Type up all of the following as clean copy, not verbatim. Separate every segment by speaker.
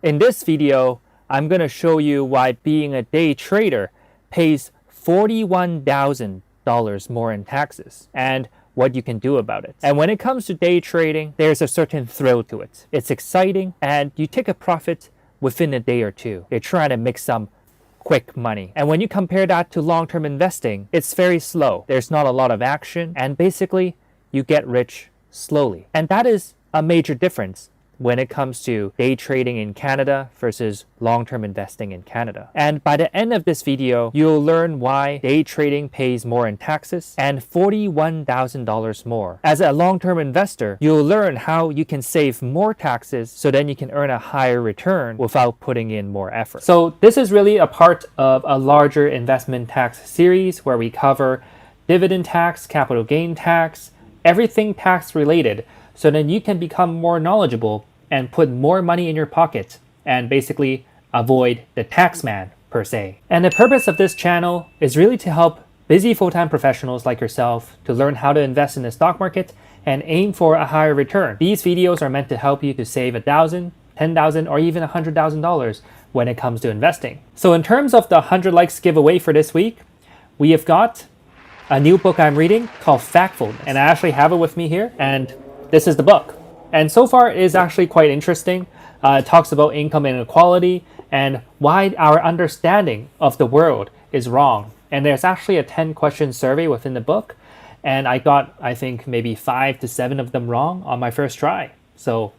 Speaker 1: In this video, I'm going to show you why being a day trader pays $41,000 more in taxes and what you can do about it. And when it comes to day trading, there's a certain thrill to it. It's exciting and you take a profit within a day or two. You're trying to make some quick money. And when you compare that to long-term investing, it's very slow. There's not a lot of action and basically you get rich slowly. And that is a major difference when it comes to day trading in Canada versus long-term investing in Canada. And by the end of this video, you'll learn why day trading pays more in taxes and $41,000 more. As a long-term investor, you'll learn how you can save more taxes so then you can earn a higher return without putting in more effort. So this is really a part of a larger investment tax series where we cover dividend tax, capital gain tax, everything tax related, so then you can become more knowledgeable and put more money in your pocket and basically avoid the tax man per se. And the purpose of this channel is really to help busy full-time professionals like yourself to learn how to invest in the stock market and aim for a higher return. These videos are meant to help you to save $1,000, $10,000, or even $100,000 when it comes to investing. So in terms of the 100 likes giveaway for this week, we have got a new book I'm reading called Factfulness, and I actually have it with me here, and this is the book. And so far it is actually quite interesting. It talks about income inequality and why our understanding of the world is wrong. And there's actually a 10-question survey within the book. And I got, I think, maybe 5 to 7 of them wrong on my first try. So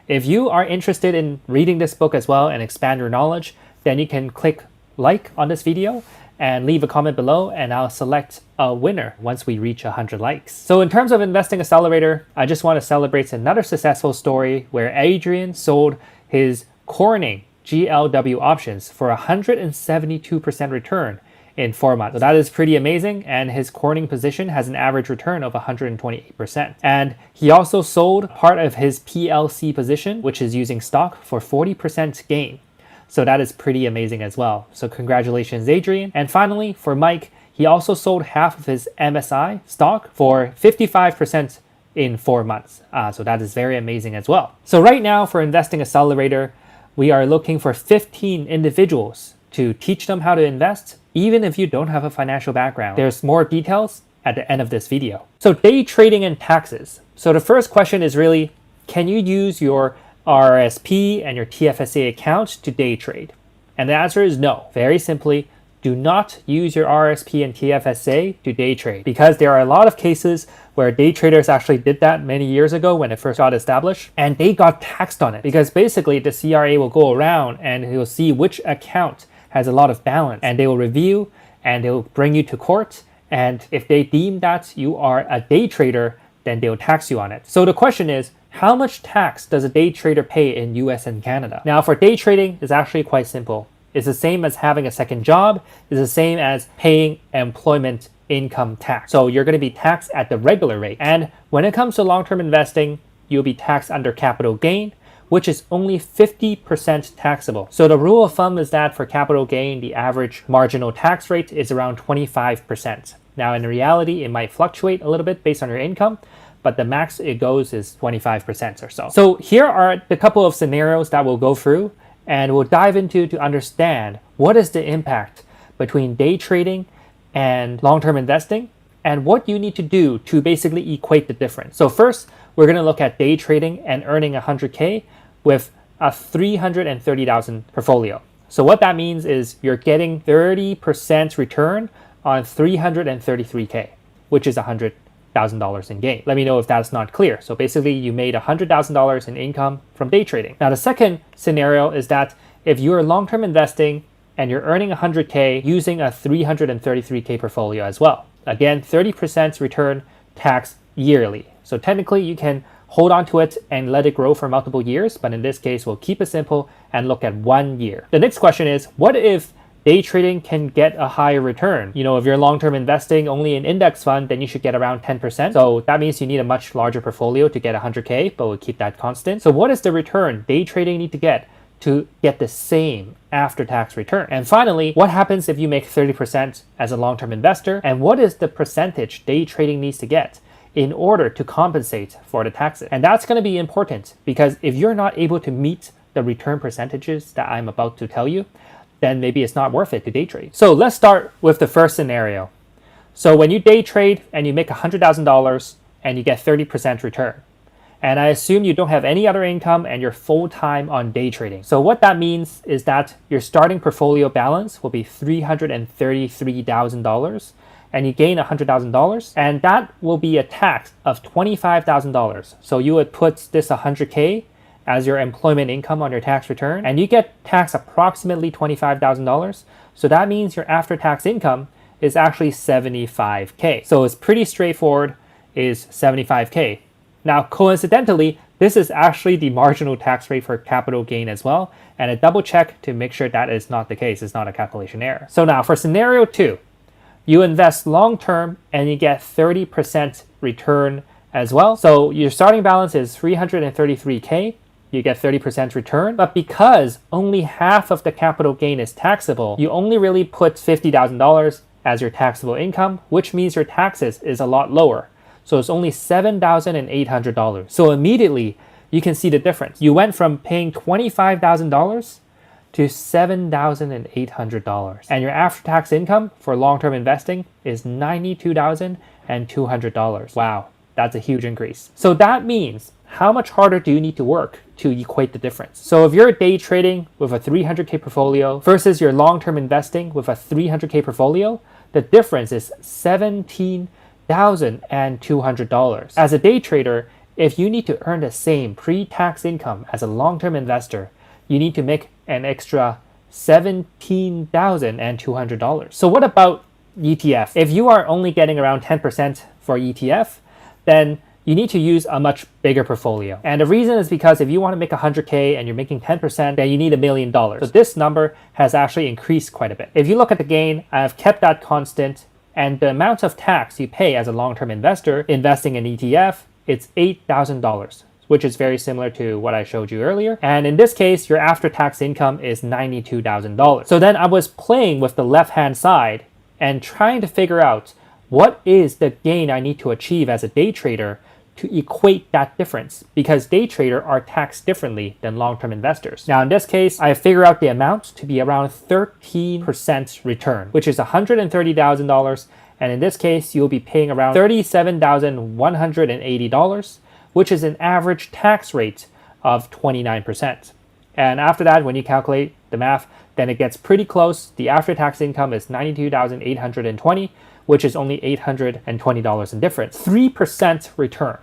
Speaker 1: if you are interested in reading this book as well and expand your knowledge, then you can click like on this video and leave a comment below, and I'll select a winner once we reach 100 likes. So in terms of Investing Accelerator, I just want to celebrate another successful story where Adrian sold his Corning GLW options for 172% return in 4 months. So that is pretty amazing, and his Corning position has an average return of 128%. And he also sold part of his PLC position, which is using stock, for 40% gain. So that is pretty amazing as well. So congratulations, Adrian. And finally, for Mike, he also sold half of his MSI stock for 55% in 4 months. So that is very amazing as well. So right now for Investing Accelerator, we are looking for 15 individuals to teach them how to invest, even if you don't have a financial background. There's more details at the end of this video. So day trading and taxes. So the first question is really, can you use your RRSP and your TFSA account to day trade? And the answer is no. Very simply, do not use your RRSP and TFSA to day trade, because there are a lot of cases where day traders actually did that many years ago when it first got established, and they got taxed on it because basically the CRA will go around and he'll see which account has a lot of balance, and they will review and they'll bring you to court, and if they deem that you are a day trader, then they'll tax you on it. So the question is, how much tax does a day trader pay in US and Canada? Now for day trading, it's actually quite simple. It's the same as having a second job. It's the same as paying employment income tax. So you're going to be taxed at the regular rate. And when it comes to long-term investing, you'll be taxed under capital gain, which is only 50% taxable. So the rule of thumb is that for capital gain, the average marginal tax rate is around 25%. Now in reality, it might fluctuate a little bit based on your income, but the max it goes is 25% or so. So here are the couple of scenarios that we'll go through and we'll dive into to understand what is the impact between day trading and long-term investing and what you need to do to basically equate the difference. So first, we're going to look at day trading and earning 100K with a 330,000 portfolio. So what that means is you're getting 30% return on 333K, which is $100,000 in gain. Let me know if that's not clear. So basically you made $100,000 in income from day trading. Now the second scenario is that if you're long-term investing and you're earning 100K using a 333K portfolio as well. Again, 30% return tax yearly. So technically you can hold on to it and let it grow for multiple years, but in this case, we'll keep it simple and look at 1 year. The next question is, what if day trading can get a higher return? You know, if you're long-term investing only in index fund, then you should get around 10%. So that means you need a much larger portfolio to get 100K, but we'll keep that constant. So what is the return day trading need to get the same after-tax return? And finally, what happens if you make 30% as a long-term investor? And what is the percentage day trading needs to get in order to compensate for the taxes? And that's going to be important, because if you're not able to meet the return percentages that I'm about to tell you, then maybe it's not worth it to day trade. So let's start with the first scenario. So when you day trade and you make $100,000 and you get 30% return, and I assume you don't have any other income and you're full-time on day trading. So what that means is that your starting portfolio balance will be $333,000 and you gain $100,000, and that will be a tax of $25,000. So you would put this 100K as your employment income on your tax return, and you get taxed approximately $25,000. So that means your after-tax income is actually 75K. So it's pretty straightforward, is 75K. Now, coincidentally, this is actually the marginal tax rate for capital gain as well, and a double check to make sure that is not the case, it's not a calculation error. So now for scenario 2, you invest long-term and you get 30% return as well. So your starting balance is 333K, you get 30% return, but because only half of the capital gain is taxable, you only really put $50,000 as your taxable income, which means your taxes is a lot lower. So it's only $7,800. So immediately you can see the difference. You went from paying $25,000 to $7,800. And your after-tax income for long-term investing is $92,200. Wow, that's a huge increase. So that means how much harder do you need to work to equate the difference? So if you're day trading with a 300K portfolio versus your long-term investing with a 300K portfolio, the difference is $17,200. As a day trader, if you need to earn the same pre-tax income as a long-term investor, you need to make an extra $17,200. So what about ETF? If you are only getting around 10% for ETF, then you need to use a much bigger portfolio. And the reason is because if you want to make 100K and you're making 10%, then you need $1 million. So this number has actually increased quite a bit. If you look at the gain, I've kept that constant, and the amount of tax you pay as a long-term investor investing in ETF, it's $8,000. Which is very similar to what I showed you earlier. And in this case, your after-tax income is $92,000. So then I was playing with the left-hand side and trying to figure out what is the gain I need to achieve as a day trader to equate that difference, because day traders are taxed differently than long-term investors. Now in this case, I figure out the amount to be around 13% return, which is $130,000. And in this case, you'll be paying around $37,180, which is an average tax rate of 29%. And after that, when you calculate the math, then it gets pretty close. The after-tax income is $92,820, which is only $820 in difference. 3% return.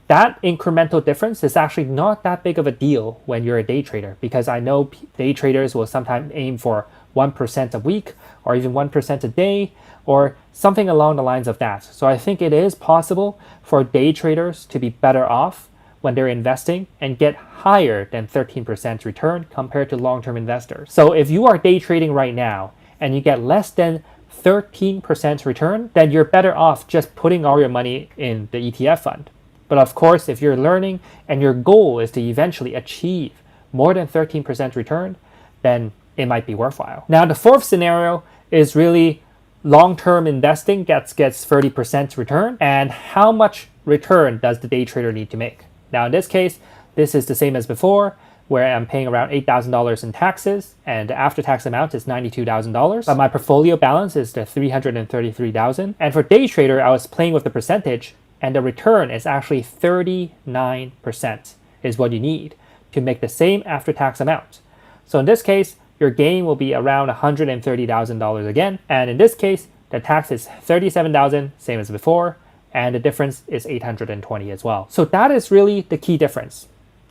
Speaker 1: That incremental difference is actually not that big of a deal when you're a day trader, because I know day traders will sometimes aim for 1% a week or even 1% a day or something along the lines of that. So I think it is possible for day traders to be better off when they're investing and get higher than 13% return compared to long-term investors. So if you are day trading right now and you get less than 13% return, then you're better off just putting all your money in the ETF fund. But of course, if you're learning and your goal is to eventually achieve more than 13% return, then it might be worthwhile. Now, the fourth scenario is really long-term investing gets 30% return, and how much return does the day trader need to make? Now, in this case, this is the same as before, where I'm paying around $8,000 in taxes, and the after-tax amount is $92,000. But my portfolio balance is the $333,000. And for day trader, I was playing with the percentage, and the return is actually 39% is what you need to make the same after-tax amount. So in this case, your gain will be around $130,000 again. And in this case, the tax is $37,000, same as before, and the difference is $820 as well. So that is really the key difference.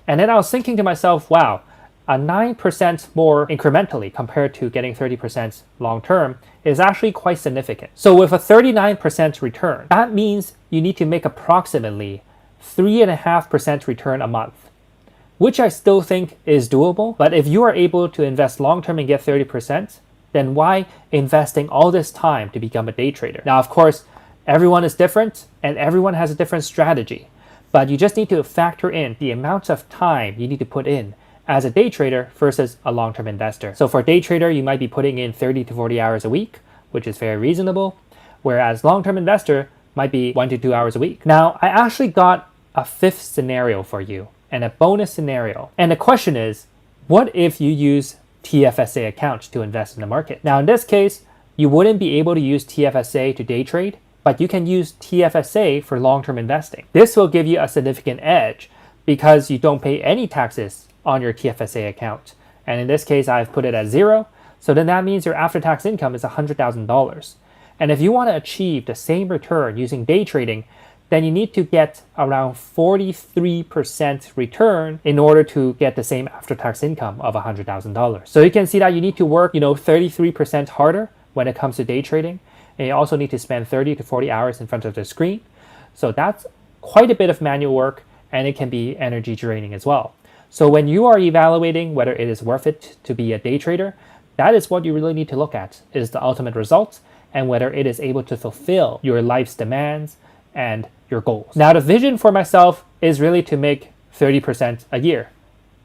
Speaker 1: And then I was thinking to myself, wow, a 9% more incrementally compared to getting 30% long-term is actually quite significant. So with a 39% return, that means you need to make approximately 3.5% return a month, which I still think is doable. But if you are able to invest long-term and get 30%, then why investing all this time to become a day trader? Now, of course, everyone is different and everyone has a different strategy, but you just need to factor in the amount of time you need to put in as a day trader versus a long-term investor. So for a day trader, you might be putting in 30 to 40 hours a week, which is very reasonable, whereas long-term investor might be 1 to 2 hours a week. Now, I actually got a fifth scenario for you, and a bonus scenario. And the question is, what if you use TFSA account to invest in the market? Now, in this case, you wouldn't be able to use TFSA to day trade, but you can use TFSA for long-term investing. This will give you a significant edge because you don't pay any taxes on your TFSA account. And in this case, I've put it at 0. So then that means your after-tax income is $100,000. And if you want to achieve the same return using day trading, then you need to get around 43% return in order to get the same after-tax income of $100,000. So you can see that you need to work, 33% harder when it comes to day trading. And you also need to spend 30 to 40 hours in front of the screen. So that's quite a bit of manual work, and it can be energy draining as well. So when you are evaluating whether it is worth it to be a day trader, that is what you really need to look at, is the ultimate result and whether it is able to fulfill your life's demands and your goals. Now, the vision for myself is really to make 30% a year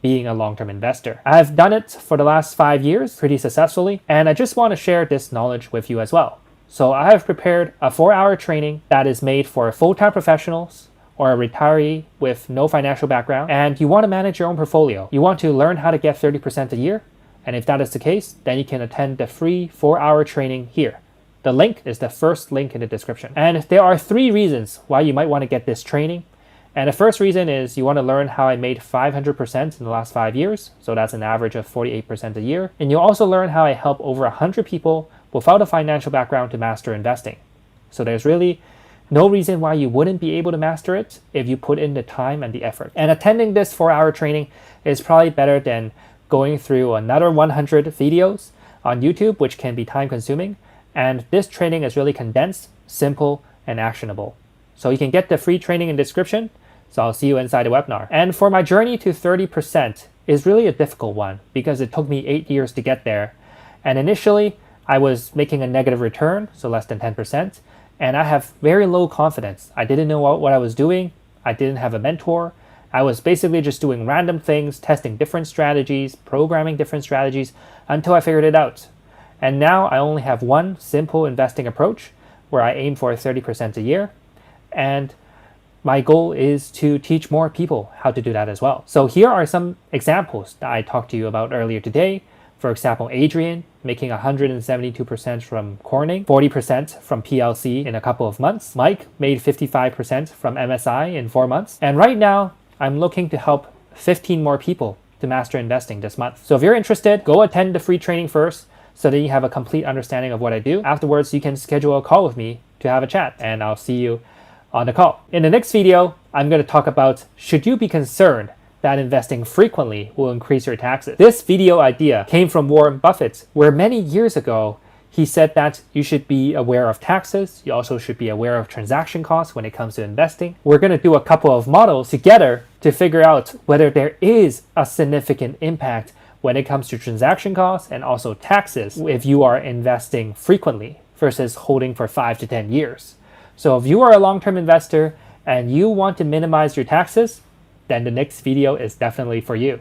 Speaker 1: being a long-term investor. I've done it for the last 5 years pretty successfully, and I just want to share this knowledge with you as well. So I have prepared a 4-hour training that is made for full-time professionals or a retiree with no financial background, and you want to manage your own portfolio. You want to learn how to get 30% a year, and if that is the case, then you can attend the free 4-hour training here. The link is the first link in the description. And there are 3 reasons why you might want to get this training. And the first reason is you want to learn how I made 500% in the last 5 years, so that's an average of 48% a year. And you'll also learn how I help over 100 people without a financial background to master investing. So there's really no reason why you wouldn't be able to master it if you put in the time and the effort. And attending this 4-hour training is probably better than going through another 100 videos on YouTube, which can be time consuming. And this training is really condensed, simple, and actionable. So you can get the free training in the description. So I'll see you inside the webinar. And for my journey to 30% is really a difficult one because it took me 8 years to get there. And initially, I was making a negative return, so less than 10%. And I have very low confidence. I didn't know what I was doing. I didn't have a mentor. I was basically just doing random things, testing different strategies, programming different strategies until I figured it out. And now I only have one simple investing approach where I aim for 30% a year. And my goal is to teach more people how to do that as well. So here are some examples that I talked to you about earlier today. For example, Adrian making 172% from Corning, 40% from PLC in a couple of months. Mike made 55% from MSI in 4 months. And right now, I'm looking to help 15 more people to master investing this month. So if you're interested, go attend the free training first so that you have a complete understanding of what I do. Afterwards, you can schedule a call with me to have a chat, and I'll see you on the call. In the next video, I'm going to talk about, should you be concerned that investing frequently will increase your taxes? This video idea came from Warren Buffett, where many years ago, he said that you should be aware of taxes. You also should be aware of transaction costs when it comes to investing. We're going to do a couple of models together to figure out whether there is a significant impact when it comes to transaction costs and also taxes if you are investing frequently versus holding for 5 to 10 years. So if you are a long-term investor and you want to minimize your taxes, then the next video is definitely for you.